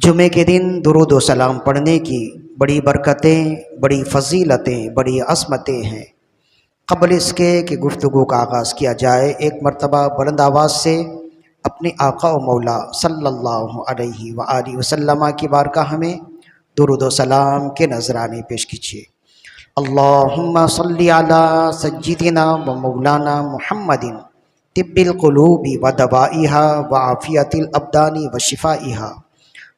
جمعے کے دن درود و سلام پڑھنے کی بڑی برکتیں، بڑی فضیلتیں، بڑی عظمتیں ہیں۔ قبل اس کے کہ گفتگو کا آغاز کیا جائے، ایک مرتبہ بلند آواز سے اپنے آقا و مولا صلی اللہ علیہ وآلہ وسلم کی بارگاہ میں درود و سلام کے نذرانے پیش کیجیے۔ اللہم صلی علی سیدنا و مولانا محمد طب القلوب و دوائہا و عافیت الابدان و شفائہا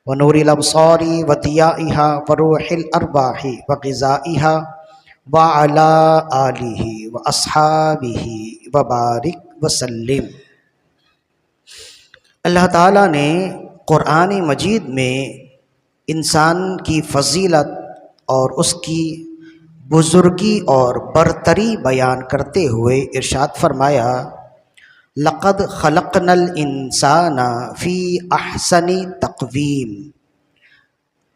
و نور الابصار و ضیائہا و روح الارواح و غذائہا وعلی آلہ و اصحابہ و بارک وسلم۔ اللہ تعالیٰ نے قرآن مجید میں انسان کی فضیلت اور اس کی بزرگی اور برتری بیان کرتے ہوئے ارشاد فرمایا، لقد خلقنا الانسان فی احسن تقویم،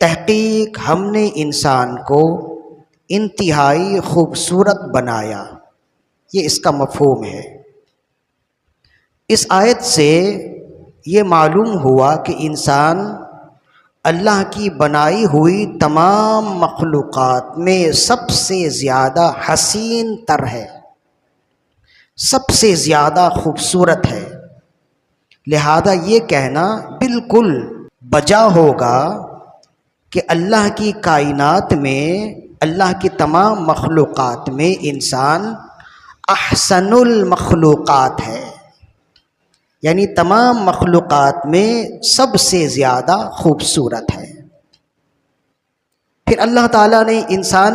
تحقیق ہم نے انسان کو انتہائی خوبصورت بنایا۔ یہ اس کا مفہوم ہے۔ اس آیت سے یہ معلوم ہوا کہ انسان اللہ کی بنائی ہوئی تمام مخلوقات میں سب سے زیادہ حسین تر ہے، سب سے زیادہ خوبصورت ہے۔ لہذا یہ کہنا بالکل بجا ہوگا کہ اللہ کی کائنات میں، اللہ کی تمام مخلوقات میں انسان احسن المخلوقات ہے، یعنی تمام مخلوقات میں سب سے زیادہ خوبصورت ہے۔ پھر اللہ تعالیٰ نے انسان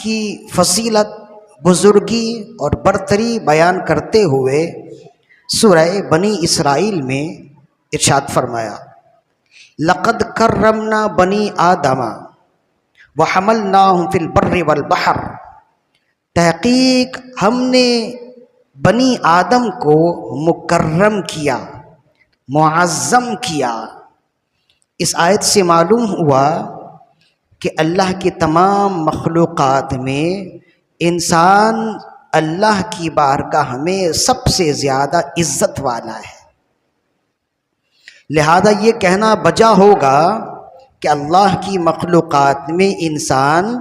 کی فضیلت، بزرگی اور برتری بیان کرتے ہوئے سورہ بنی اسرائیل میں ارشاد فرمایا، لقد کرمنا بنی آدم وحملناہم فی البر والبحر، تحقیق ہم نے بنی آدم کو مکرم کیا، معظم کیا۔ اس آیت سے معلوم ہوا کہ اللہ کی تمام مخلوقات میں انسان اللہ کی بارگاہ میں سب سے زیادہ عزت والا ہے۔ لہذا یہ کہنا بجا ہوگا کہ اللہ کی مخلوقات میں انسان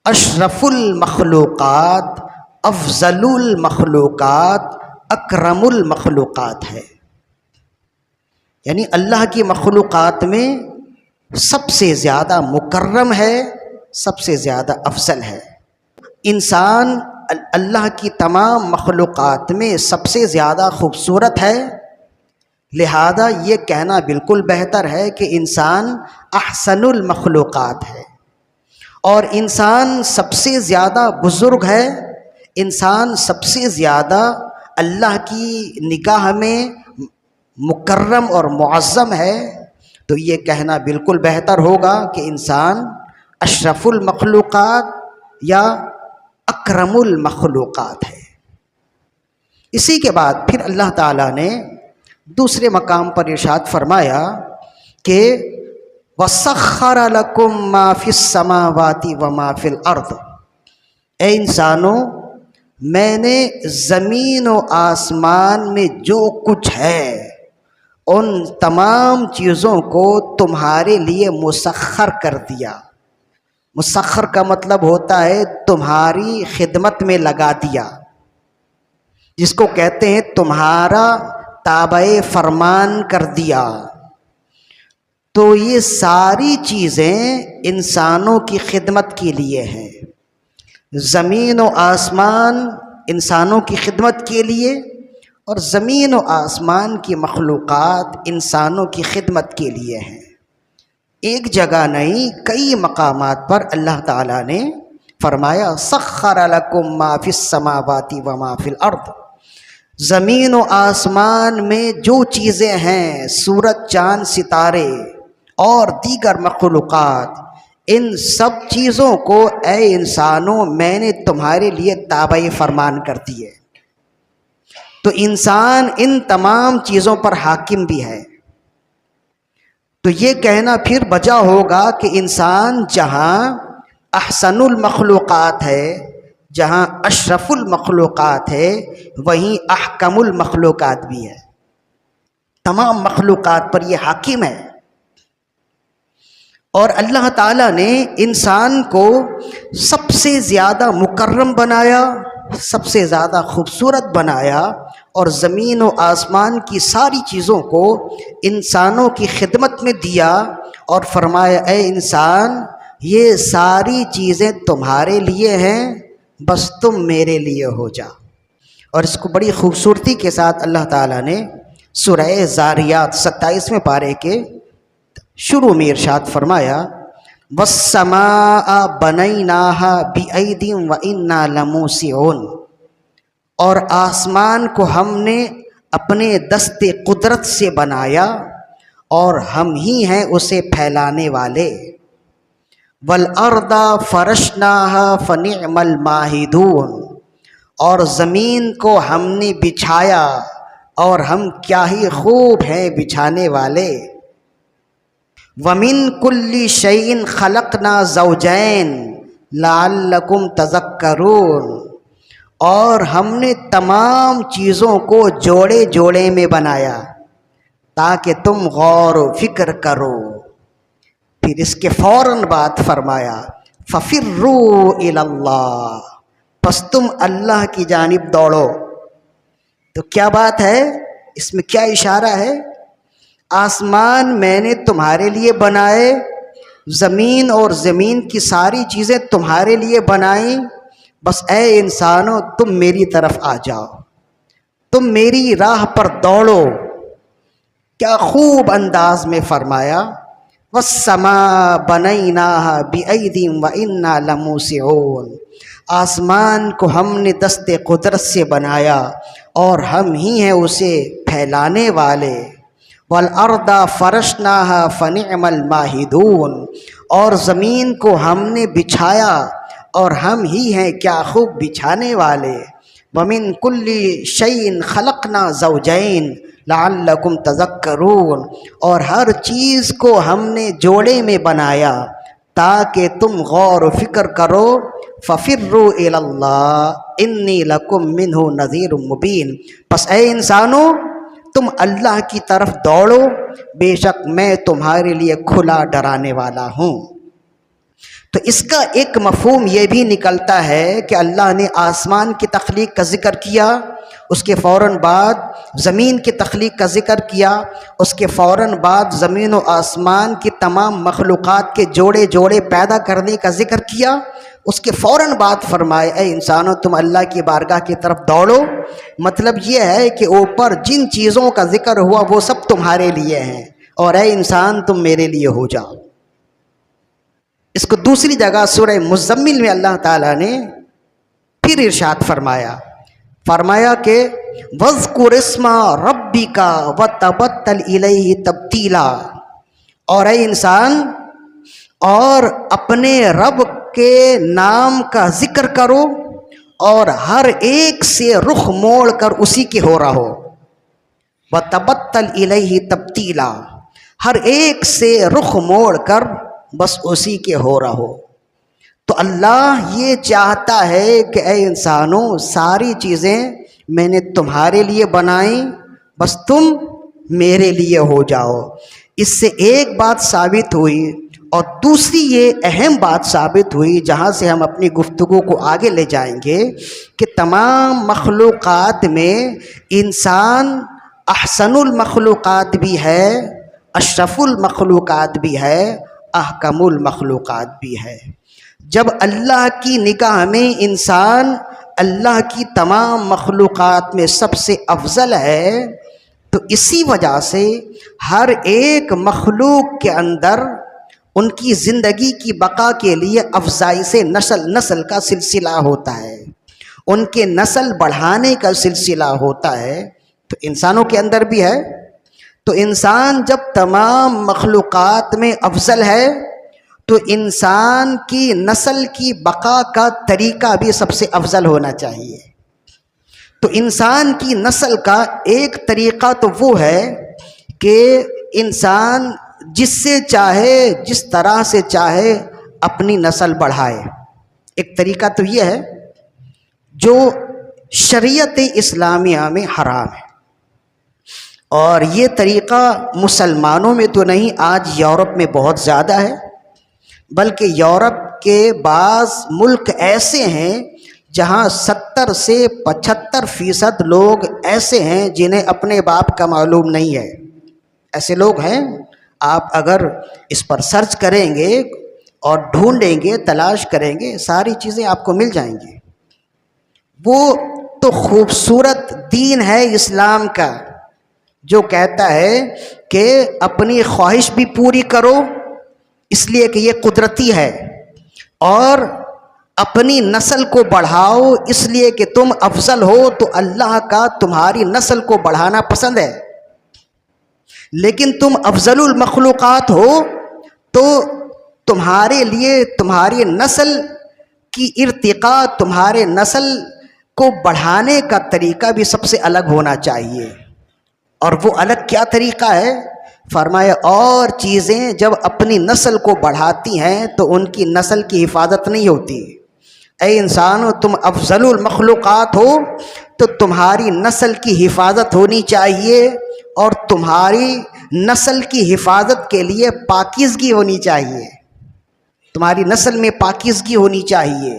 اشرف المخلوقات، افضل المخلوقات، اکرم المخلوقات ہے، یعنی اللہ کی مخلوقات میں سب سے زیادہ مکرم ہے، سب سے زیادہ افضل ہے۔ انسان اللہ کی تمام مخلوقات میں سب سے زیادہ خوبصورت ہے، لہذا یہ کہنا بالکل بہتر ہے کہ انسان احسن المخلوقات ہے، اور انسان سب سے زیادہ بزرگ ہے، انسان سب سے زیادہ اللہ کی نگاہ میں مکرم اور معظم ہے۔ تو یہ کہنا بالکل بہتر ہوگا کہ انسان اشرف المخلوقات یا اکرم المخلوقات ہے۔ اسی کے بعد پھر اللہ تعالیٰ نے دوسرے مقام پر ارشاد فرمایا کہ وَسَخَّرَ لَكُم مَّا فِي السَّمَاوَاتِ وَمَا فِي الْأَرْضِ، اے انسانوں، میں نے زمین و آسمان میں جو کچھ ہے ان تمام چیزوں کو تمہارے لیے مسخر کر دیا۔ مسخر کا مطلب ہوتا ہے تمہاری خدمت میں لگا دیا، جس کو کہتے ہیں تمہارا تابع فرمان کر دیا۔ تو یہ ساری چیزیں انسانوں کی خدمت کے لیے ہیں، زمین و آسمان انسانوں کی خدمت کے لیے، اور زمین و آسمان کی مخلوقات انسانوں کی خدمت کے لیے ہیں۔ ایک جگہ نہیں، کئی مقامات پر اللہ تعالیٰ نے فرمایا سخر لکم ما فی السماوات وما فی الارض، زمین و آسمان میں جو چیزیں ہیں، سورج، چاند، ستارے اور دیگر مخلوقات، ان سب چیزوں کو اے انسانوں میں نے تمہارے لیے تابع فرمان کر دیے۔ تو انسان ان تمام چیزوں پر حاکم بھی ہے۔ تو یہ کہنا پھر بجا ہوگا کہ انسان جہاں احسن المخلوقات ہے، جہاں اشرف المخلوقات ہے، وہیں احکم المخلوقات بھی ہے، تمام مخلوقات پر یہ حاکم ہے۔ اور اللہ تعالیٰ نے انسان کو سب سے زیادہ مکرم بنایا، سب سے زیادہ خوبصورت بنایا، اور زمین و آسمان کی ساری چیزوں کو انسانوں کی خدمت میں دیا، اور فرمایا اے انسان یہ ساری چیزیں تمہارے لیے ہیں، بس تم میرے لیے ہو جا۔ اور اس کو بڑی خوبصورتی کے ساتھ اللہ تعالیٰ نے سورہ زاریات 27ویں پارے کے شروع میں ارشاد فرمایا وَالسَّمَاءَ بَنَيْنَاهَا بِأَيْدٍ وَإِنَّا لَمُوسِعُونَ، اور آسمان کو ہم نے اپنے دست قدرت سے بنایا اور ہم ہی ہیں اسے پھیلانے والے۔ وَالْأَرْضَ فَرَشْنَاهَا فَنِعْمَ الْمَاهِدُونَ، اور زمین کو ہم نے بچھایا اور ہم کیا ہی خوب ہیں بچھانے والے۔ وَمِن كُلِّ شَيْءٍ خَلَقْنَا زَوْجَيْنِ لَعَلَّكُمْ تَذَكَّرُونَ، اور ہم نے تمام چیزوں کو جوڑے جوڑے میں بنایا تاکہ تم غور و فکر کرو۔ پھر اس کے فوراً بعد فرمایا فَفِرُّوا إِلَى اللَّهِ، پس تم اللہ کی جانب دوڑو۔ تو کیا بات ہے اس میں، کیا اشارہ ہے؟ آسمان میں نے تمہارے لیے بنائے، زمین اور زمین کی ساری چیزیں تمہارے لیے بنائیں، بس اے انسانوں تم میری طرف آ جاؤ، تم میری راہ پر دوڑو۔ کیا خوب انداز میں فرمایا وَالسَّمَاءَ بَنَيْنَاهَا بِأَيْدٍ وَإِنَّا لَمُوسِعُونَ، آسمان کو ہم نے دست قدرت سے بنایا اور ہم ہی ہیں اسے پھیلانے والے۔ وَالْأَرْضَ فَرَشْنَاهَا فَنِعْمَ الْمَاهِدُونَ، اور زمین کو ہم نے بچھایا اور ہم ہی ہیں کیا خوب بچھانے والے۔ وَمِن كُلِّ شَيْءٍ خَلَقْنَا زَوْجَيْنِ لَعَلَّكُمْ تَذَكَّرُونَ، اور ہر چیز کو ہم نے جوڑے میں بنایا تاکہ تم غور و فکر کرو۔ فَفِرُّوا إِلَى اللَّهِ إِنِّي لَكُمْ مِنْهُ نَذِيرٌ مُبِينٌ، پس اے انسانوں تم اللہ کی طرف دوڑو، بے شک میں تمہارے لیے کھلا ڈرانے والا ہوں۔ تو اس کا ایک مفہوم یہ بھی نکلتا ہے کہ اللہ نے آسمان کی تخلیق کا ذکر کیا، اس کے فوراً بعد زمین کی تخلیق کا ذکر کیا، اس کے فوراً بعد زمین و آسمان کی تمام مخلوقات کے جوڑے جوڑے پیدا کرنے کا ذکر کیا، اس کے فوراً بعد فرمائے اے انسانوں تم اللہ کی بارگاہ کی طرف دوڑو۔ مطلب یہ ہے کہ اوپر جن چیزوں کا ذکر ہوا وہ سب تمہارے لیے ہیں، اور اے انسان تم میرے لیے ہو جاؤ۔ اس کو دوسری جگہ سورہ مزمل میں اللہ تعالیٰ نے پھر ارشاد فرمایا کہ وَاذْكُرِ اسْمَ رَبِّكَ وَتَبَتَّلْ إِلَيْهِ تَبْتِيلًا، اور اے انسان اور اپنے رب کے نام کا ذکر کرو اور ہر ایک سے رخ موڑ کر اسی کے ہو رہو۔ وَتَبَتَّلْ إِلَيْهِ تَبْتِيلًا، ہر ایک سے رخ موڑ کر بس اسی کے ہو رہو۔ تو اللہ یہ چاہتا ہے کہ اے انسانوں ساری چیزیں میں نے تمہارے لیے بنائیں، بس تم میرے لیے ہو جاؤ۔ اس سے ایک بات ثابت ہوئی، اور دوسری یہ اہم بات ثابت ہوئی جہاں سے ہم اپنی گفتگو کو آگے لے جائیں گے کہ تمام مخلوقات میں انسان احسن المخلوقات بھی ہے، اشرف المخلوقات بھی ہے، احکم المخلوقات بھی ہے۔ جب اللہ کی نگاہ میں انسان اللہ کی تمام مخلوقات میں سب سے افضل ہے، تو اسی وجہ سے ہر ایک مخلوق کے اندر ان کی زندگی کی بقا کے لیے افزائش نسل کا سلسلہ ہوتا ہے، ان کے نسل بڑھانے کا سلسلہ ہوتا ہے، تو انسانوں کے اندر بھی ہے۔ تو انسان جب تمام مخلوقات میں افضل ہے تو انسان کی نسل کی بقا کا طریقہ بھی سب سے افضل ہونا چاہیے۔ تو انسان کی نسل کا ایک طریقہ تو وہ ہے کہ انسان جس سے چاہے جس طرح سے چاہے اپنی نسل بڑھائے۔ ایک طریقہ تو یہ ہے جو شریعت اسلامیہ میں حرام ہے، اور یہ طریقہ مسلمانوں میں تو نہیں، آج یورپ میں بہت زیادہ ہے، بلکہ یورپ کے بعض ملک ایسے ہیں جہاں 70 سے 75% لوگ ایسے ہیں جنہیں اپنے باپ کا معلوم نہیں ہے. ایسے لوگ ہیں، آپ اگر اس پر سرچ کریں گے اور ڈھونڈیں گے، تلاش کریں گے، ساری چیزیں آپ کو مل جائیں گی. وہ تو خوبصورت دین ہے اسلام کا، جو کہتا ہے کہ اپنی خواہش بھی پوری کرو اس لیے کہ یہ قدرتی ہے، اور اپنی نسل کو بڑھاؤ اس لیے کہ تم افضل ہو، تو اللہ کا تمہاری نسل کو بڑھانا پسند ہے. لیکن تم افضل المخلوقات ہو تو تمہارے لیے تمہاری نسل کی ارتقاء، تمہارے نسل کو بڑھانے کا طریقہ بھی سب سے الگ ہونا چاہیے. اور وہ الگ کیا طریقہ ہے؟ فرمایا اور چیزیں جب اپنی نسل کو بڑھاتی ہیں تو ان کی نسل کی حفاظت نہیں ہوتی. اے انسانو، تم افضل المخلوقات ہو تو تمہاری نسل کی حفاظت ہونی چاہیے، اور تمہاری نسل کی حفاظت کے لیے پاکیزگی ہونی چاہیے. تمہاری نسل میں پاکیزگی ہونی چاہیے،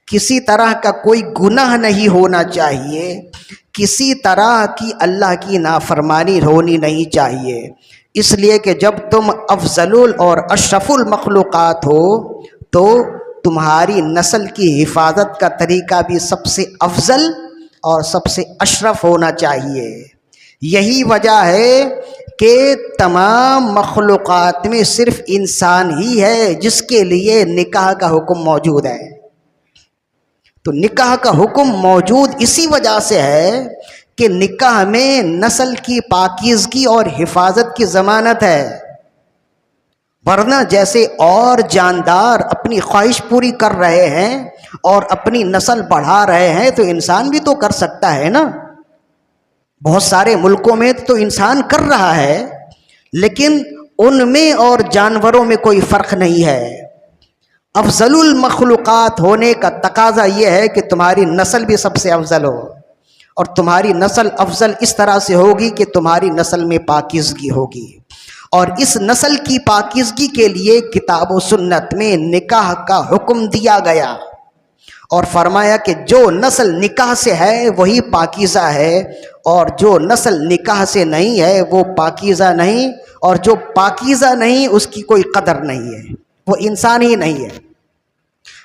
کسی طرح کا کوئی گناہ نہیں ہونا چاہیے، کسی طرح کی اللہ کی نافرمانی ہونی نہیں چاہیے. اس لیے کہ جب تم افضل اور اشرف المخلوقات ہو تو تمہاری نسل کی حفاظت کا طریقہ بھی سب سے افضل اور سب سے اشرف ہونا چاہیے. یہی وجہ ہے کہ تمام مخلوقات میں صرف انسان ہی ہے جس کے لیے نکاح کا حکم موجود ہے. تو نکاح کا حکم موجود اسی وجہ سے ہے کہ نکاح میں نسل کی پاکیزگی اور حفاظت کی ضمانت ہے. ورنہ جیسے اور جاندار اپنی خواہش پوری کر رہے ہیں اور اپنی نسل بڑھا رہے ہیں تو انسان بھی تو کر سکتا ہے نا. بہت سارے ملکوں میں تو انسان کر رہا ہے، لیکن ان میں اور جانوروں میں کوئی فرق نہیں ہے. افضل المخلوقات ہونے کا تقاضا یہ ہے کہ تمہاری نسل بھی سب سے افضل ہو، اور تمہاری نسل افضل اس طرح سے ہوگی کہ تمہاری نسل میں پاکیزگی ہوگی. اور اس نسل کی پاکیزگی کے لیے کتاب و سنت میں نکاح کا حکم دیا گیا، اور فرمایا کہ جو نسل نکاح سے ہے وہی پاکیزہ ہے، اور جو نسل نکاح سے نہیں ہے وہ پاکیزہ نہیں، اور جو پاکیزہ نہیں اس کی کوئی قدر نہیں ہے، وہ انسان ہی نہیں ہے.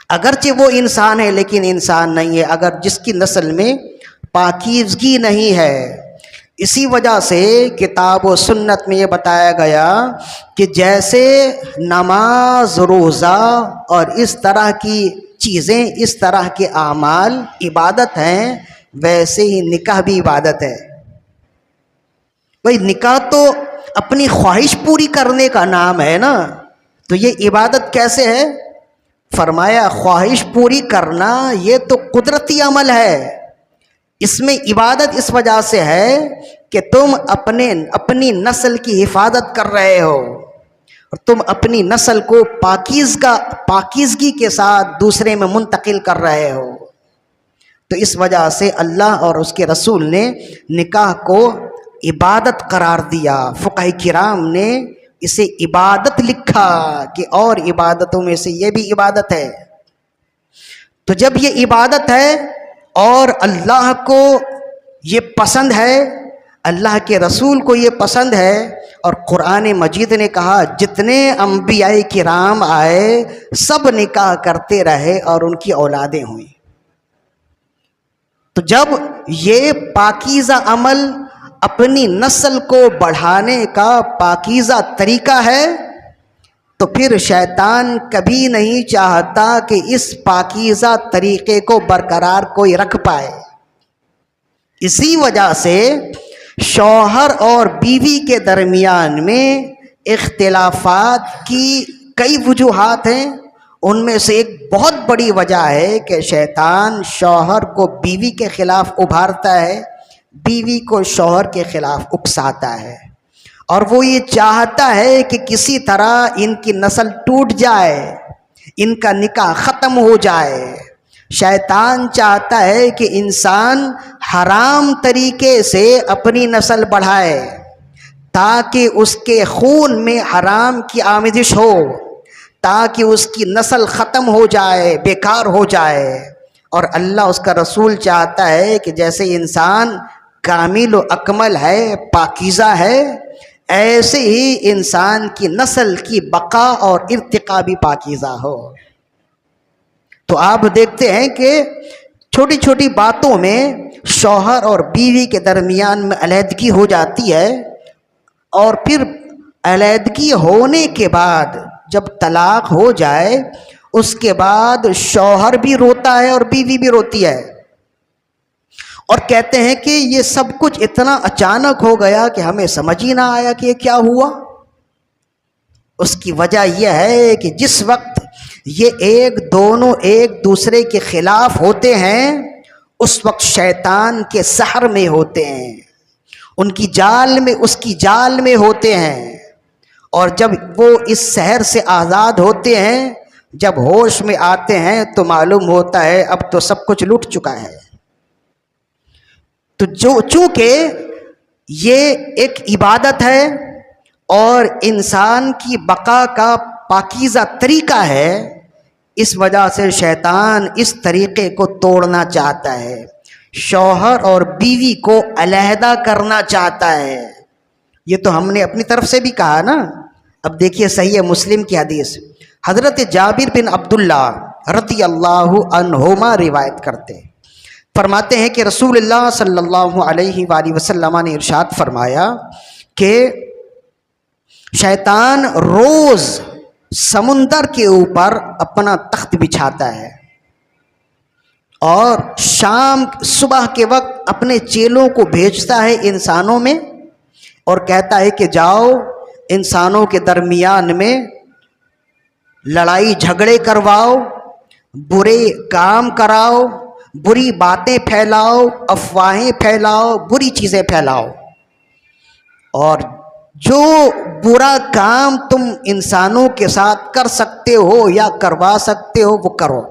اگرچہ وہ انسان ہے لیکن انسان نہیں ہے اگر جس کی نسل میں پاکیزگی نہیں ہے. اسی وجہ سے کتاب و سنت میں یہ بتایا گیا کہ جیسے نماز، روزہ اور اس طرح کی چیزیں، اس طرح کے اعمال عبادت ہیں، ویسے ہی نکاح بھی عبادت ہے. بھئی نکاح تو اپنی خواہش پوری کرنے کا نام ہے نا، تو یہ عبادت کیسے ہے؟ فرمایا خواہش پوری کرنا یہ تو قدرتی عمل ہے. اس میں عبادت اس وجہ سے ہے کہ تم اپنی نسل کی حفاظت کر رہے ہو، اور تم اپنی نسل کو پاکیزگی کے ساتھ دوسرے میں منتقل کر رہے ہو. تو اس وجہ سے اللہ اور اس کے رسول نے نکاح کو عبادت قرار دیا. فقہ کرام نے اسے عبادت لکھا کہ اور عبادتوں میں سے یہ بھی عبادت ہے. تو جب یہ عبادت ہے اور اللہ کو یہ پسند ہے، اللہ کے رسول کو یہ پسند ہے، اور قرآن مجید نے کہا جتنے انبیاء کرام آئے سب نکاح کرتے رہے اور ان کی اولادیں ہوئیں. تو جب یہ پاکیزہ عمل اپنی نسل کو بڑھانے کا پاکیزہ طریقہ ہے تو پھر شیطان کبھی نہیں چاہتا کہ اس پاکیزہ طریقے کو برقرار کوئی رکھ پائے. اسی وجہ سے شوہر اور بیوی کے درمیان میں اختلافات کی کئی وجوہات ہیں. ان میں سے ایک بہت بڑی وجہ ہے کہ شیطان شوہر کو بیوی کے خلاف ابھارتا ہے، بیوی کو شوہر کے خلاف اکساتا ہے، اور وہ یہ چاہتا ہے کہ کسی طرح ان کی نسل ٹوٹ جائے، ان کا نکاح ختم ہو جائے. شیطان چاہتا ہے کہ انسان حرام طریقے سے اپنی نسل بڑھائے تاکہ اس کے خون میں حرام کی آمیزش ہو، تاکہ اس کی نسل ختم ہو جائے، بیکار ہو جائے. اور اللہ اس کا رسول چاہتا ہے کہ جیسے انسان کامل و اکمل ہے، پاکیزہ ہے، ایسے ہی انسان کی نسل کی بقا اور ارتقاء بھی پاکیزہ ہو. تو آپ دیکھتے ہیں کہ چھوٹی چھوٹی باتوں میں شوہر اور بیوی کے درمیان میں علیحدگی ہو جاتی ہے، اور پھر علیحدگی ہونے کے بعد جب طلاق ہو جائے اس کے بعد شوہر بھی روتا ہے اور بیوی بھی روتی ہے، اور کہتے ہیں کہ یہ سب کچھ اتنا اچانک ہو گیا کہ ہمیں سمجھ ہی نہ آیا کہ یہ کیا ہوا. اس کی وجہ یہ ہے کہ جس وقت یہ دونوں ایک دوسرے کے خلاف ہوتے ہیں اس وقت شیطان کے سحر میں ہوتے ہیں، ان کی جال میں، اس کی جال میں ہوتے ہیں. اور جب وہ اس سحر سے آزاد ہوتے ہیں، جب ہوش میں آتے ہیں تو معلوم ہوتا ہے اب تو سب کچھ لٹ چکا ہے. تو چونکہ یہ ایک عبادت ہے اور انسان کی بقا کا پاکیزہ طریقہ ہے، اس وجہ سے شیطان اس طریقے کو توڑنا چاہتا ہے، شوہر اور بیوی کو علیحدہ کرنا چاہتا ہے. یہ تو ہم نے اپنی طرف سے بھی کہا نا. اب دیکھیے صحیح مسلم کی حدیث، حضرت جابر بن عبداللہ رضی اللہ عنہما روایت کرتے، فرماتے ہیں کہ رسول اللہ صلی اللہ علیہ وآلہ وسلم نے ارشاد فرمایا کہ شیطان روز سمندر کے اوپر اپنا تخت بچھاتا ہے اور صبح کے وقت اپنے چیلوں کو بھیجتا ہے انسانوں میں اور کہتا ہے کہ جاؤ انسانوں کے درمیان میں لڑائی جھگڑے کرواؤ، برے کام کراؤ، بری باتیں پھیلاؤ، افواہیں پھیلاؤ، بری چیزیں پھیلاؤ، اور جو برا کام تم انسانوں کے ساتھ کر سکتے ہو یا کروا سکتے ہو وہ کرو.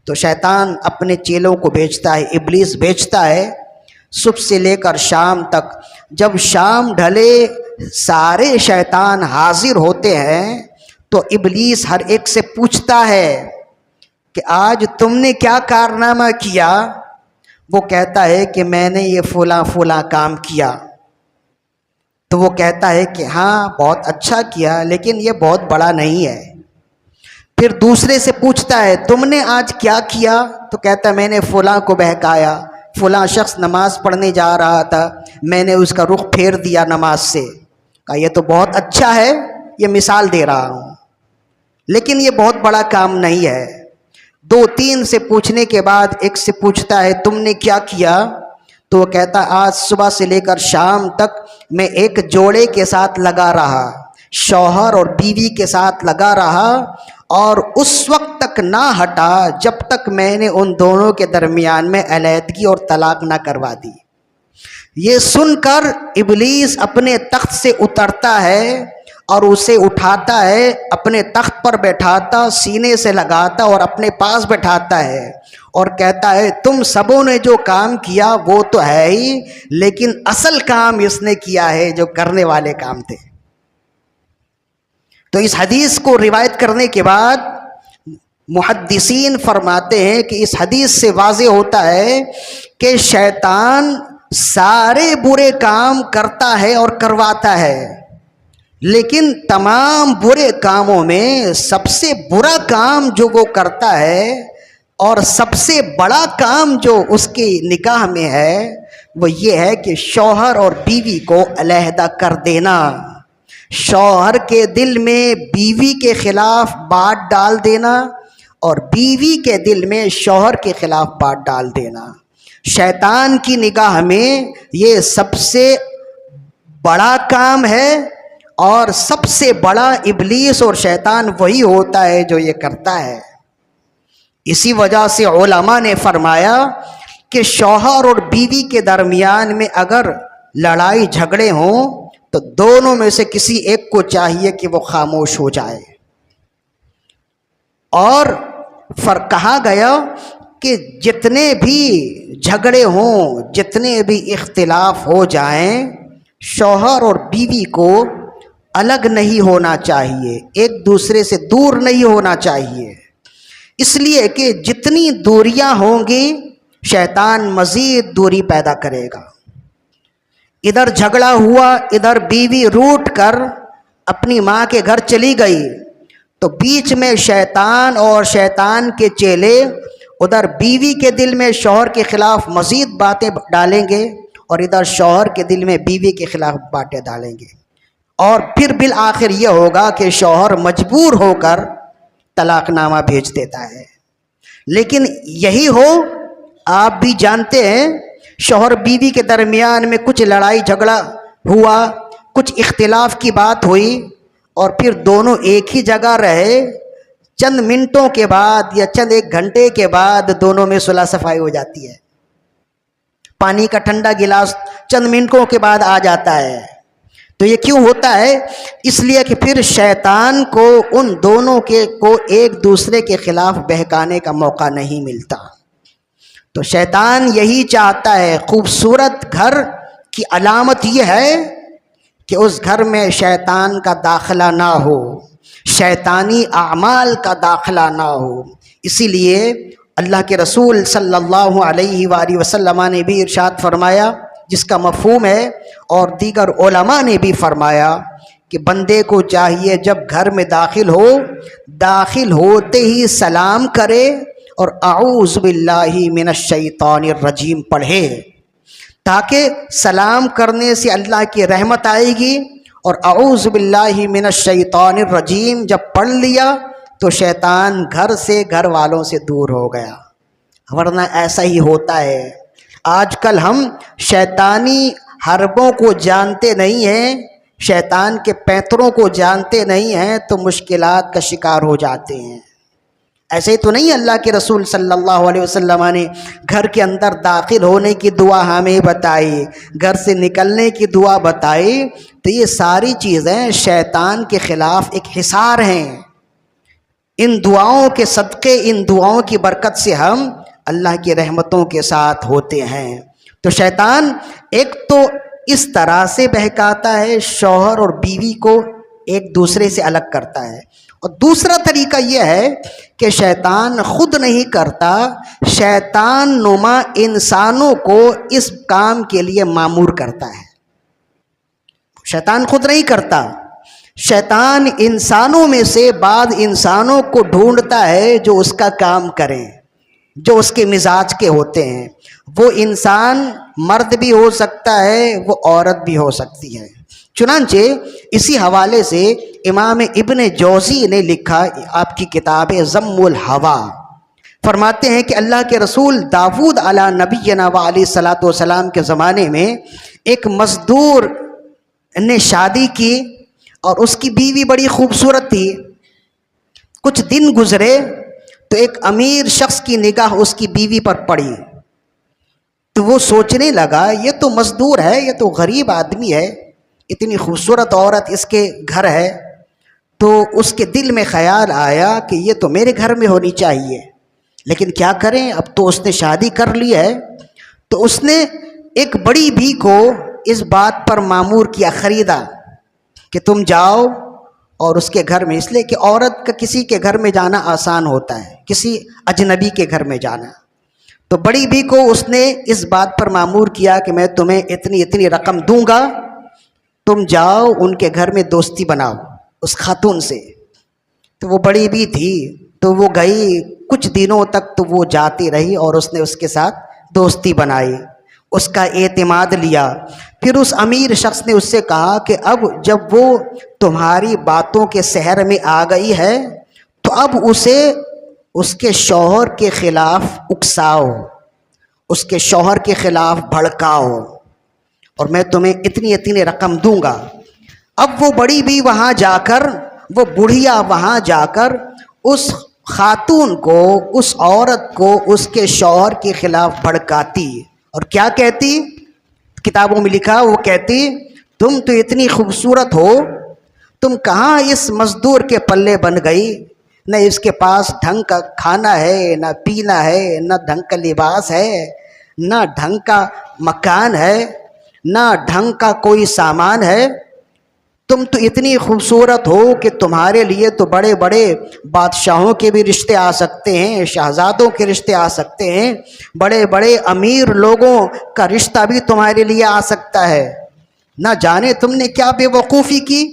تو شیطان اپنے چیلوں کو بھیجتا ہے، ابلیس بھیجتا ہے صبح سے لے کر شام تک. جب شام ڈھلے سارے شیطان حاضر ہوتے ہیں تو ابلیس ہر ایک سے پوچھتا ہے کہ آج تم نے کیا کارنامہ کیا؟ وہ کہتا ہے کہ میں نے یہ فلاں فلاں کام کیا. تو وہ کہتا ہے کہ ہاں بہت اچھا کیا لیکن یہ بہت بڑا نہیں ہے. پھر دوسرے سے پوچھتا ہے تم نے آج کیا کیا؟ تو کہتا ہے میں نے فلاں کو بہکایا، فلاں شخص نماز پڑھنے جا رہا تھا، میں نے اس کا رخ پھیر دیا نماز سے. کہا یہ تو بہت اچھا ہے، یہ مثال دے رہا ہوں، لیکن یہ بہت بڑا کام نہیں ہے. دو تین سے پوچھنے کے بعد ایک سے پوچھتا ہے تم نے کیا کیا؟ تو وہ کہتا آج صبح سے لے کر شام تک میں ایک جوڑے کے ساتھ لگا رہا، شوہر اور بیوی کے ساتھ لگا رہا، اور اس وقت تک نہ ہٹا جب تک میں نے ان دونوں کے درمیان میں علیحدگی اور طلاق نہ کروا دی. یہ سن کر ابلیس اپنے تخت سے اترتا ہے اور اسے اٹھاتا ہے، اپنے تخت پر بیٹھاتا، سینے سے لگاتا اور اپنے پاس بیٹھاتا ہے اور کہتا ہے تم سبوں نے جو کام کیا وہ تو ہے ہی، لیکن اصل کام اس نے کیا ہے جو کرنے والے کام تھے. تو اس حدیث کو روایت کرنے کے بعد محدثین فرماتے ہیں کہ اس حدیث سے واضح ہوتا ہے کہ شیطان سارے برے کام کرتا ہے اور کرواتا ہے، لیکن تمام برے کاموں میں سب سے برا کام جو وہ کرتا ہے اور سب سے بڑا کام جو اس کی نگاہ میں ہے وہ یہ ہے کہ شوہر اور بیوی کو علیحدہ کر دینا، شوہر کے دل میں بیوی کے خلاف بات ڈال دینا اور بیوی کے دل میں شوہر کے خلاف بات ڈال دینا. شیطان کی نگاہ میں یہ سب سے بڑا کام ہے اور سب سے بڑا ابلیس اور شیطان وہی ہوتا ہے جو یہ کرتا ہے. اسی وجہ سے علماء نے فرمایا کہ شوہر اور بیوی کے درمیان میں اگر لڑائی جھگڑے ہوں تو دونوں میں سے کسی ایک کو چاہیے کہ وہ خاموش ہو جائے. اور کہا گیا کہ جتنے بھی جھگڑے ہوں، جتنے بھی اختلاف ہو جائیں، شوہر اور بیوی کو الگ نہیں ہونا چاہیے، ایک دوسرے سے دور نہیں ہونا چاہیے، اس لیے کہ جتنی دوریاں ہوں گی شیطان مزید دوری پیدا کرے گا۔ ادھر جھگڑا ہوا، ادھر بیوی روٹ کر اپنی ماں کے گھر چلی گئی، تو بیچ میں شیطان اور شیطان کے چیلے ادھر بیوی کے دل میں شوہر کے خلاف مزید باتیں ڈالیں گے، اور ادھر شوہر کے دل میں بیوی کے خلاف باتیں ڈالیں گے، اور پھر بالآخر یہ ہوگا کہ شوہر مجبور ہو کر طلاق نامہ بھیج دیتا ہے۔ لیکن یہی ہو، آپ بھی جانتے ہیں، شوہر بیوی کے درمیان میں کچھ لڑائی جھگڑا ہوا، کچھ اختلاف کی بات ہوئی، اور پھر دونوں ایک ہی جگہ رہے، چند منٹوں کے بعد یا چند ایک گھنٹے کے بعد دونوں میں صلح صفائی ہو جاتی ہے۔ پانی کا ٹھنڈا گلاس چند منٹوں کے بعد آ جاتا ہے۔ تو یہ کیوں ہوتا ہے؟ اس لیے کہ پھر شیطان کو ان دونوں کو ایک دوسرے کے خلاف بہکانے کا موقع نہیں ملتا۔ تو شیطان یہی چاہتا ہے، خوبصورت گھر کی علامت یہ ہے کہ اس گھر میں شیطان کا داخلہ نہ ہو، شیطانی اعمال کا داخلہ نہ ہو۔ اسی لیے اللہ کے رسول صلی اللہ علیہ وآلہ وسلم نے بھی ارشاد فرمایا، جس کا مفہوم ہے، اور دیگر علماء نے بھی فرمایا، کہ بندے کو چاہیے جب گھر میں داخل ہوتے ہی سلام کرے اور اعوذ باللہ من الشیطان الرجیم پڑھے، تاکہ سلام کرنے سے اللہ کی رحمت آئے گی، اور اعوذ باللہ من الشیطان الرجیم جب پڑھ لیا تو شیطان گھر سے، گھر والوں سے دور ہو گیا۔ ورنہ ایسا ہی ہوتا ہے، آج کل ہم شیطانی حربوں کو جانتے نہیں ہیں، شیطان کے پیتروں کو جانتے نہیں ہیں، تو مشکلات کا شکار ہو جاتے ہیں۔ ایسے ہی تو نہیں اللہ کے رسول صلی اللہ علیہ وسلم نے گھر کے اندر داخل ہونے کی دعا ہمیں بتائی، گھر سے نکلنے کی دعا بتائی، تو یہ ساری چیزیں شیطان کے خلاف ایک حصار ہیں۔ ان دعاؤں کے صدقے، ان دعاؤں کی برکت سے ہم اللہ کی رحمتوں کے ساتھ ہوتے ہیں۔ تو شیطان ایک تو اس طرح سے بہکاتا ہے، شوہر اور بیوی کو ایک دوسرے سے الگ کرتا ہے، اور دوسرا طریقہ یہ ہے کہ شیطان خود نہیں کرتا، شیطان نما انسانوں کو اس کام کے لیے مامور کرتا ہے۔ شیطان خود نہیں کرتا، شیطان انسانوں میں سے بعض انسانوں کو ڈھونڈتا ہے جو اس کا کام کریں، جو اس کے مزاج کے ہوتے ہیں۔ وہ انسان مرد بھی ہو سکتا ہے، وہ عورت بھی ہو سکتی ہے۔ چنانچہ اسی حوالے سے امام ابن جوزی نے لکھا، آپ کی کتاب ذم الہوا، فرماتے ہیں کہ اللہ کے رسول داؤد علیہ نبینا وعلیہ الصلوۃ والسلام کے زمانے میں ایک مزدور نے شادی کی، اور اس کی بیوی بڑی خوبصورت تھی۔ کچھ دن گزرے تو ایک امیر شخص کی نگاہ اس کی بیوی پر پڑی، تو وہ سوچنے لگا، یہ تو مزدور ہے، یہ تو غریب آدمی ہے، اتنی خوبصورت عورت اس کے گھر ہے، تو اس کے دل میں خیال آیا کہ یہ تو میرے گھر میں ہونی چاہیے، لیکن کیا کریں، اب تو اس نے شادی کر لی ہے۔ تو اس نے ایک بڑی بھی کو اس بات پر مامور کیا، خریدا، کہ تم جاؤ اور اس کے گھر میں، اس لیے کہ عورت کا کسی کے گھر میں جانا آسان ہوتا ہے، کسی اجنبی کے گھر میں جانا۔ تو بڑی بھی کو اس نے اس بات پر مامور کیا کہ میں تمہیں اتنی رقم دوں گا، تم جاؤ ان کے گھر میں دوستی بناؤ اس خاتون سے۔ تو وہ بڑی بھی تھی، تو وہ گئی، کچھ دنوں تک تو وہ جاتی رہی، اور اس نے اس کے ساتھ دوستی بنائی، اس کا اعتماد لیا۔ پھر اس امیر شخص نے اس سے کہا کہ اب جب وہ تمہاری باتوں کے سحر میں آ گئی ہے، تو اب اسے اس کے شوہر کے خلاف اکساؤ، اس کے شوہر کے خلاف بھڑکاؤ، اور میں تمہیں اتنی رقم دوں گا۔ اب وہ بڑی بھی وہاں جا کر، وہ بڑھیا وہاں جا کر اس خاتون کو، اس عورت کو اس کے شوہر کے خلاف بھڑکاتی، اور کیا کہتی؟ کتابوں میں لکھا، وہ کہتی، تم تو اتنی خوبصورت ہو، تم کہاں اس مزدور کے پلے بن گئی؟ نہ اس کے پاس ڈھنگ کا کھانا ہے، نہ پینا ہے، نہ ڈھنگ کا لباس ہے، نہ ڈھنگ کا مکان ہے، نہ ڈھنگ کا کوئی سامان ہے، تم تو اتنی خوبصورت ہو کہ تمہارے لیے تو بڑے بڑے بادشاہوں کے بھی رشتے آ سکتے ہیں، شہزادوں کے رشتے آ سکتے ہیں، بڑے بڑے امیر لوگوں کا رشتہ بھی تمہارے لیے آ سکتا ہے، نہ جانے تم نے کیا بے وقوفی کی،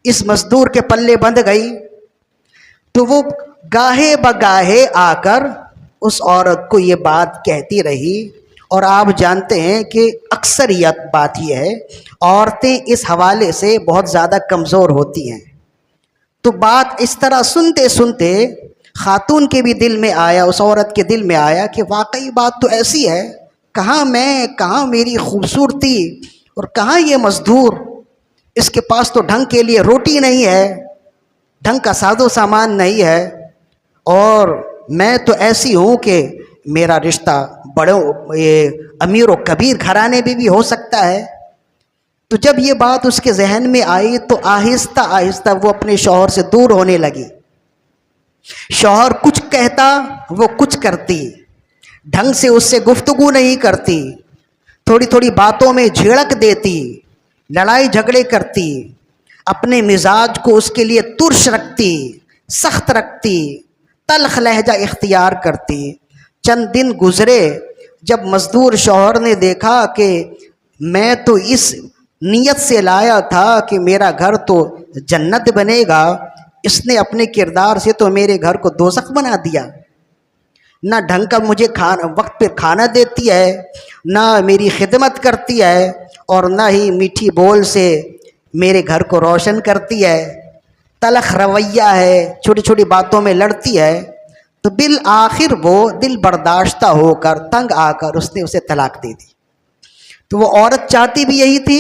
اس مزدور کے پلے بندھ گئی۔ تو وہ گاہے بگاہے آ کر اس عورت کو یہ بات کہتی رہی، اور آپ جانتے ہیں کہ اکثریت بات یہ ہے عورتیں اس حوالے سے بہت زیادہ کمزور ہوتی ہیں۔ تو بات اس طرح سنتے سنتے خاتون کے بھی دل میں آیا، اس عورت کے دل میں آیا کہ واقعی بات تو ایسی ہے، کہاں میں، کہاں میری خوبصورتی، اور کہاں یہ مزدور، اس کے پاس تو ڈھنگ کے لیے روٹی نہیں ہے، ڈھنگ کا ساز و سامان نہیں ہے، اور میں تو ایسی ہوں کہ میرا رشتہ بڑے امیر و کبیر گھرانے میں بھی ہو سکتا ہے۔ تو جب یہ بات اس کے ذہن میں آئی تو آہستہ آہستہ وہ اپنے شوہر سے دور ہونے لگی۔ شوہر کچھ کہتا وہ کچھ کرتی، ڈھنگ سے اس سے گفتگو نہیں کرتی، تھوڑی تھوڑی باتوں میں جھڑک دیتی، لڑائی جھگڑے کرتی، اپنے مزاج کو اس کے لیے ترش رکھتی، سخت رکھتی، تلخ لہجہ اختیار کرتی۔ چند دن گزرے، جب مزدور شوہر نے دیکھا کہ میں تو اس نیت سے لایا تھا کہ میرا گھر تو جنت بنے گا، اس نے اپنے کردار سے تو میرے گھر کو دوزخ بنا دیا، نہ ڈھنگ کا مجھے وقت پہ کھانا دیتی ہے، نہ میری خدمت کرتی ہے، اور نہ ہی میٹھی بول سے میرے گھر کو روشن کرتی ہے، تلخ رویہ ہے، چھوٹی چھوٹی باتوں میں لڑتی ہے۔ تو بالآخر وہ دل برداشتہ ہو کر تنگ آ کر اس نے اسے طلاق دے دی۔ تو وہ عورت چاہتی بھی یہی تھی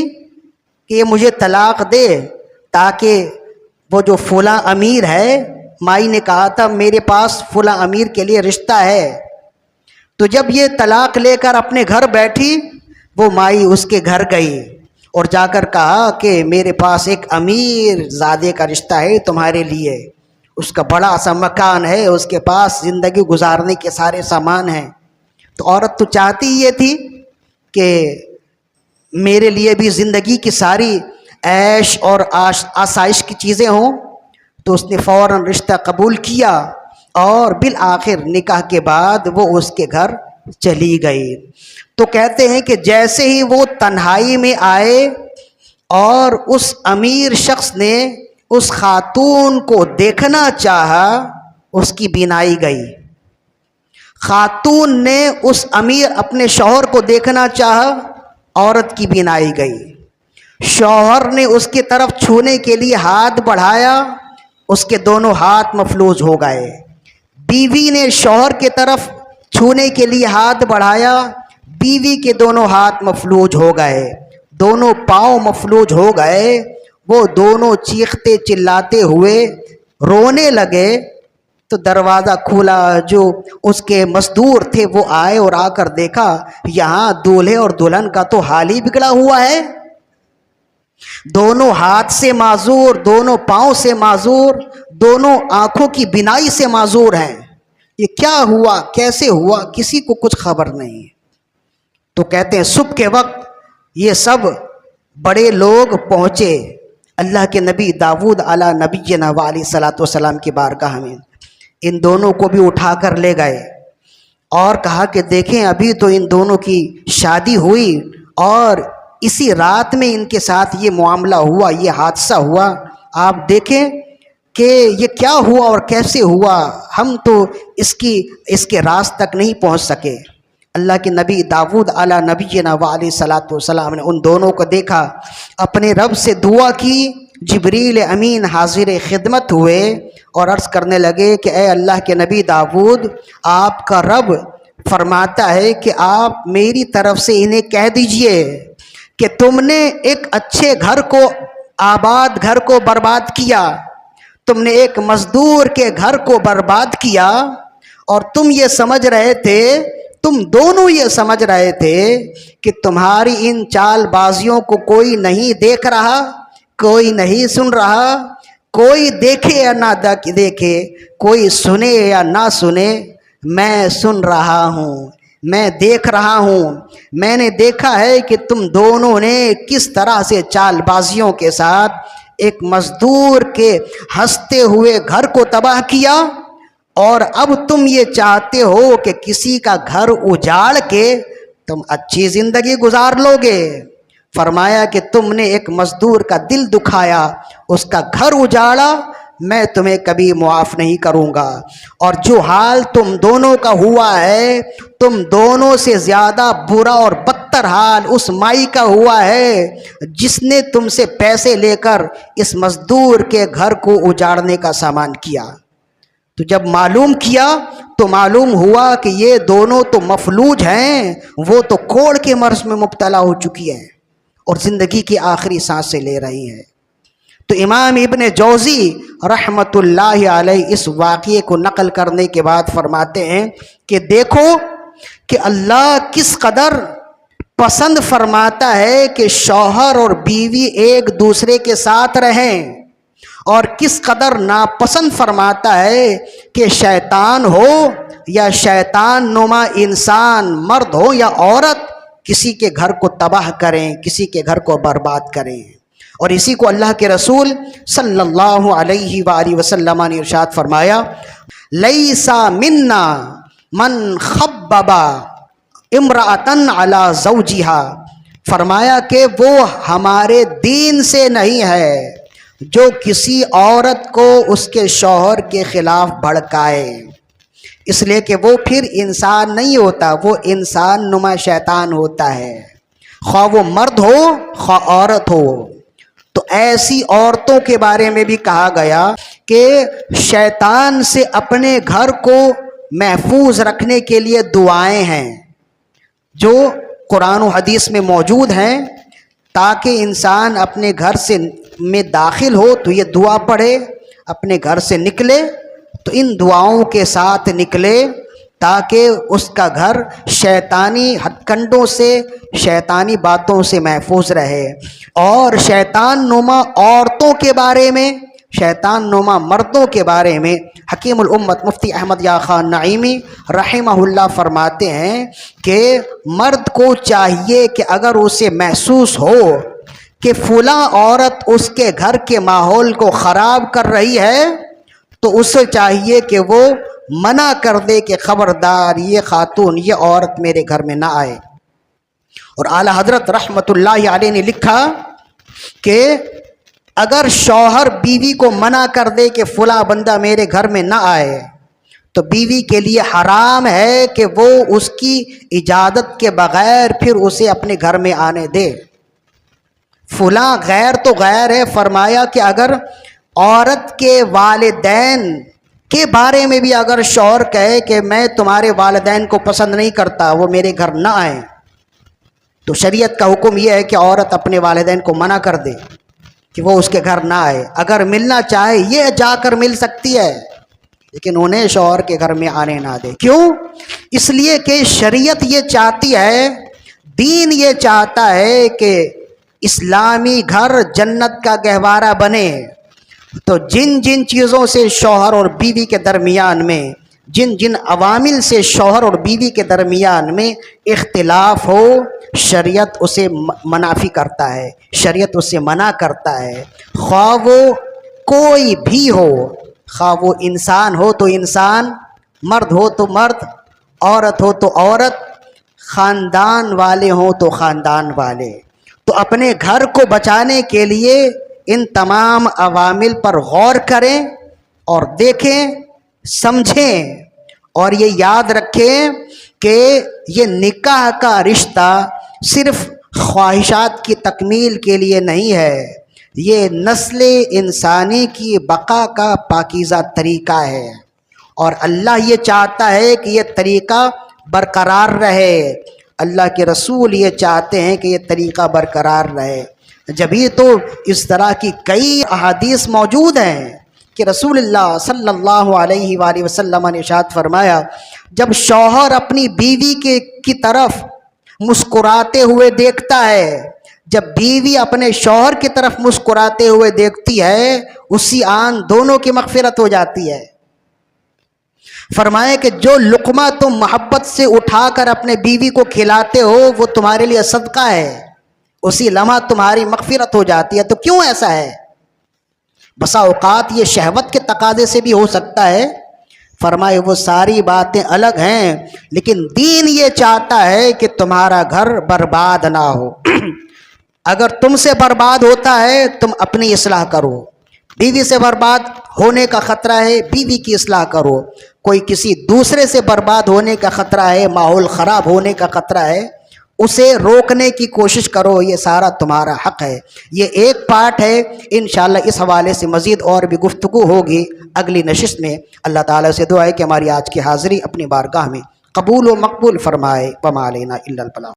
کہ یہ مجھے طلاق دے، تاکہ وہ جو فلاں امیر ہے، مائی نے کہا تھا میرے پاس فلاں امیر کے لیے رشتہ ہے، تو جب یہ طلاق لے کر اپنے گھر بیٹھی، وہ مائی اس کے گھر گئی اور جا کر کہا کہ میرے پاس ایک امیر زادے کا رشتہ ہے تمہارے لیے، اس کا بڑا سا مکان ہے، اس کے پاس زندگی گزارنے کے سارے سامان ہیں۔ تو عورت تو چاہتی یہ تھی کہ میرے لیے بھی زندگی کی ساری عیش اور آسائش کی چیزیں ہوں، تو اس نے فوراً رشتہ قبول کیا، اور بالآخر نکاح کے بعد وہ اس کے گھر چلی گئی۔ تو کہتے ہیں کہ جیسے ہی وہ تنہائی میں آئے اور اس امیر شخص نے اس خاتون کو دیکھنا چاہا، اس کی بینائی گئی۔ خاتون نے اس امیر اپنے شوہر کو دیکھنا چاہا، عورت کی بینائی گئی۔ شوہر نے اس کی طرف چھونے کے لیے ہاتھ بڑھایا، اس کے دونوں ہاتھ مفلوج ہو گئے۔ بیوی نے شوہر کی طرف چھونے کے لیے ہاتھ بڑھایا، بیوی کے دونوں ہاتھ مفلوج ہو گئے، دونوں پاؤں مفلوج ہو گئے۔ وہ دونوں چیختے چلاتے ہوئے رونے لگے۔ تو دروازہ کھولا، جو اس کے مزدور تھے وہ آئے اور آ کر دیکھا یہاں دولہے اور دلہن کا تو حال ہی بگڑا ہوا ہے، دونوں ہاتھ سے معذور، دونوں پاؤں سے معذور، دونوں آنکھوں کی بینائی سے معذور ہیں۔ یہ کیا ہوا، کیسے ہوا، کسی کو کچھ خبر نہیں۔ تو کہتے ہیں صبح کے وقت یہ سب بڑے لوگ پہنچے اللہ کے نبی داؤد علیہ نبینا علیہ الصلوۃ والسلام کی بارگاہ میں، ان دونوں کو بھی اٹھا کر لے گئے اور کہا کہ دیکھیں ابھی تو ان دونوں کی شادی ہوئی اور اسی رات میں ان کے ساتھ یہ معاملہ ہوا، یہ حادثہ ہوا، آپ دیکھیں کہ یہ کیا ہوا اور کیسے ہوا، ہم تو اس کے راز تک نہیں پہنچ سکے۔ اللہ کے نبی داؤد علیہ نبینا علیہ الصلوۃ والسلام نے ان دونوں کو دیکھا، اپنے رب سے دعا کی، جبریل امین حاضر خدمت ہوئے اور عرض کرنے لگے کہ اے اللہ کے نبی داؤد، آپ کا رب فرماتا ہے کہ آپ میری طرف سے انہیں کہہ دیجئے کہ تم نے ایک اچھے گھر کو، آباد گھر کو برباد کیا، تم نے ایک مزدور کے گھر کو برباد کیا، اور تم یہ سمجھ رہے تھے، تم دونوں یہ سمجھ رہے تھے کہ تمہاری ان چال بازیوں کو کوئی نہیں دیکھ رہا، کوئی نہیں سن رہا، کوئی دیکھے یا نہ دیکھے، کوئی سنے یا نہ سنے، میں سن رہا ہوں، میں دیکھ رہا ہوں۔ میں نے دیکھا ہے کہ تم دونوں نے کس طرح سے چال بازیوں کے ساتھ ایک مزدور کے ہنستے ہوئے گھر کو تباہ کیا، اور اب تم یہ چاہتے ہو کہ کسی کا گھر اجاڑ کے تم اچھی زندگی گزار لو گے۔ فرمایا کہ تم نے ایک مزدور کا دل دکھایا، اس کا گھر اجاڑا، میں تمہیں کبھی معاف نہیں کروں گا۔ اور جو حال تم دونوں کا ہوا ہے، تم دونوں سے زیادہ برا اور بدتر حال اس مائی کا ہوا ہے جس نے تم سے پیسے لے کر اس مزدور کے گھر کو اجاڑنے کا سامان کیا۔ تو جب معلوم کیا تو معلوم ہوا کہ یہ دونوں تو مفلوج ہیں، وہ تو کوڑ کے مرض میں مبتلا ہو چکی ہیں اور زندگی کی آخری سانسیں لے رہی ہیں۔ تو امام ابن جوزی رحمت اللہ علیہ اس واقعے کو نقل کرنے کے بعد فرماتے ہیں کہ دیکھو کہ اللہ کس قدر پسند فرماتا ہے کہ شوہر اور بیوی ایک دوسرے کے ساتھ رہیں، اور کس قدر ناپسند فرماتا ہے کہ شیطان ہو یا شیطان نما انسان، مرد ہو یا عورت، کسی کے گھر کو تباہ کریں، کسی کے گھر کو برباد کریں۔ اور اسی کو اللہ کے رسول صلی اللہ علیہ وآلہ وسلم نے ارشاد فرمایا، لیسا منا من خبب امرأۃ علی زوجہا، فرمایا کہ وہ ہمارے دین سے نہیں ہے جو کسی عورت کو اس کے شوہر کے خلاف بھڑکائے، اس لیے کہ وہ پھر انسان نہیں ہوتا، وہ انسان نما شیطان ہوتا ہے، خواہ وہ مرد ہو خواہ عورت ہو۔ تو ایسی عورتوں کے بارے میں بھی کہا گیا کہ شیطان سے اپنے گھر کو محفوظ رکھنے کے لیے دعائیں ہیں جو قرآن و حدیث میں موجود ہیں، تاکہ انسان اپنے گھر سے میں داخل ہو تو یہ دعا پڑھے، اپنے گھر سے نکلے تو ان دعاؤں کے ساتھ نکلے، تاکہ اس کا گھر شیطانی ہتھ کنڈوں سے، شیطانی باتوں سے محفوظ رہے۔ اور شیطان نما عورتوں کے بارے میں، شیطان نما مردوں کے بارے میں حکیم الامت مفتی احمد یا خان نعیمی رحمہ اللہ فرماتے ہیں کہ مرد کو چاہیے کہ اگر اسے محسوس ہو کہ فلاں عورت اس کے گھر کے ماحول کو خراب کر رہی ہے تو اسے چاہیے کہ وہ منع کر دے کہ خبردار یہ خاتون، یہ عورت میرے گھر میں نہ آئے۔ اور اعلیٰ حضرت رحمت اللہ علیہ نے لکھا کہ اگر شوہر بیوی کو منع کر دے کہ فلاں بندہ میرے گھر میں نہ آئے تو بیوی کے لیے حرام ہے کہ وہ اس کی اجازت کے بغیر پھر اسے اپنے گھر میں آنے دے۔ فلاں غیر تو غیر ہے، فرمایا کہ اگر عورت کے والدین کے بارے میں بھی اگر شوہر کہے کہ میں تمہارے والدین کو پسند نہیں کرتا، وہ میرے گھر نہ آئیں، تو شریعت کا حکم یہ ہے کہ عورت اپنے والدین کو منع کر دے کہ وہ اس کے گھر نہ آئے۔ اگر ملنا چاہے یہ جا کر مل سکتی ہے، لیکن انہیں شوہر کے گھر میں آنے نہ دے۔ کیوں؟ اس لیے کہ شریعت یہ چاہتی ہے، دین یہ چاہتا ہے کہ اسلامی گھر جنت کا گہوارہ بنے۔ تو جن جن چیزوں سے شوہر اور بیوی کے درمیان میں، جن جن عوامل سے شوہر اور بیوی کے درمیان میں اختلاف ہو، شریعت اسے منافی کرتا ہے، شریعت اسے منع کرتا ہے، خواہ وہ کوئی بھی ہو، خواہ وہ انسان ہو تو انسان، مرد ہو تو مرد، عورت ہو تو عورت، خاندان والے ہوں تو خاندان والے۔ تو اپنے گھر کو بچانے کے لیے ان تمام عوامل پر غور کریں اور دیکھیں، سمجھیں، اور یہ یاد رکھیں کہ یہ نکاح کا رشتہ صرف خواہشات کی تکمیل کے لیے نہیں ہے، یہ نسل انسانی کی بقا کا پاکیزہ طریقہ ہے، اور اللہ یہ چاہتا ہے کہ یہ طریقہ برقرار رہے، اللہ کے رسول یہ چاہتے ہیں کہ یہ طریقہ برقرار رہے۔ جبھی تو اس طرح کی کئی احادیث موجود ہیں کہ رسول اللہ صلی اللہ علیہ وآلہ وسلم نے ارشاد فرمایا، جب شوہر اپنی بیوی کی طرف مسکراتے ہوئے دیکھتا ہے، جب بیوی اپنے شوہر کی طرف مسکراتے ہوئے دیکھتی ہے، اسی آن دونوں کی مغفرت ہو جاتی ہے۔ فرمائے کہ جو لقمہ تم محبت سے اٹھا کر اپنے بیوی کو کھلاتے ہو وہ تمہارے لیے صدقہ ہے، اسی لمحہ تمہاری مغفرت ہو جاتی ہے۔ تو کیوں ایسا ہے؟ بسا اوقات یہ شہوت کے تقاضے سے بھی ہو سکتا ہے. فرمائے وہ ساری باتیں الگ ہیں لیکن دین یہ چاہتا ہے کہ تمہارا گھر برباد نہ ہو. اگر تم سے برباد ہوتا ہے تم اپنی اصلاح کرو. بیوی سے برباد ہونے کا خطرہ ہے، بیوی کی اصلاح کرو. کوئی کسی دوسرے سے برباد ہونے کا خطرہ ہے، ماحول خراب ہونے کا خطرہ ہے، اسے روکنے کی کوشش کرو. یہ سارا تمہارا حق ہے. یہ ایک پارٹ ہے. انشاءاللہ اس حوالے سے مزید اور بھی گفتگو ہوگی اگلی نشست میں. اللہ تعالیٰ سے دعا ہے کہ ہماری آج کی حاضری اپنی بارگاہ میں قبول و مقبول فرمائے. وما علینا الا البلاغ.